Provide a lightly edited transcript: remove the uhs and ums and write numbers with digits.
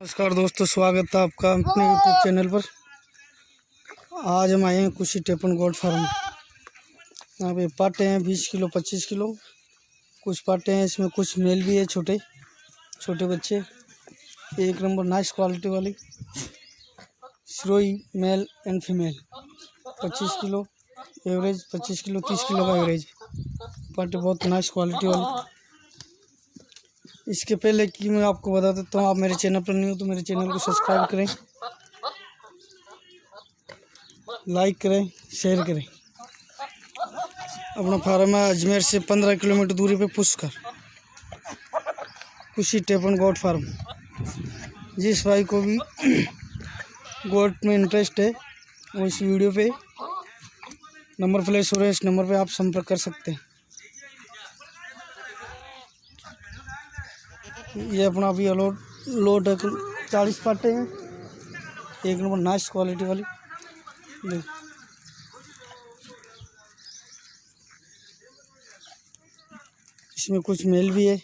नमस्कार दोस्तों, स्वागत है आपका अपने यूट्यूब चैनल पर। आज हम आए हैं कुशी टेपन गोट फार्म। यहाँ पे पाटे हैं 20 किलो 25 किलो। कुछ पाटे हैं, इसमें कुछ मेल भी है, छोटे छोटे बच्चे। एक नंबर नाइस क्वालिटी वाली Sirohi male and female. 25 kilo average, 25 kilo 30 kilo का एवरेज। पाटे बहुत नाइस क्वालिटी वाली। इसके पहले कि मैं आपको बता देता हूँ, आप मेरे चैनल पर नहीं हो तो मेरे चैनल को सब्सक्राइब करें, लाइक करें, शेयर करें। अपना फार्म है अजमेर से 15 किलोमीटर दूरी पे पुष्कर, कुशी टेपन गोट फार्म। जिस भाई को भी गोट में इंटरेस्ट है वो इस वीडियो पे नंबर फ्लैश हो रहा है, इस नंबर पे आप संपर्क कर सकते हैं। ये अपना अभी लोड 40 पाटे हैं, एक नंबर नाइस क्वालिटी वाली। देख, इसमें कुछ मेल भी है।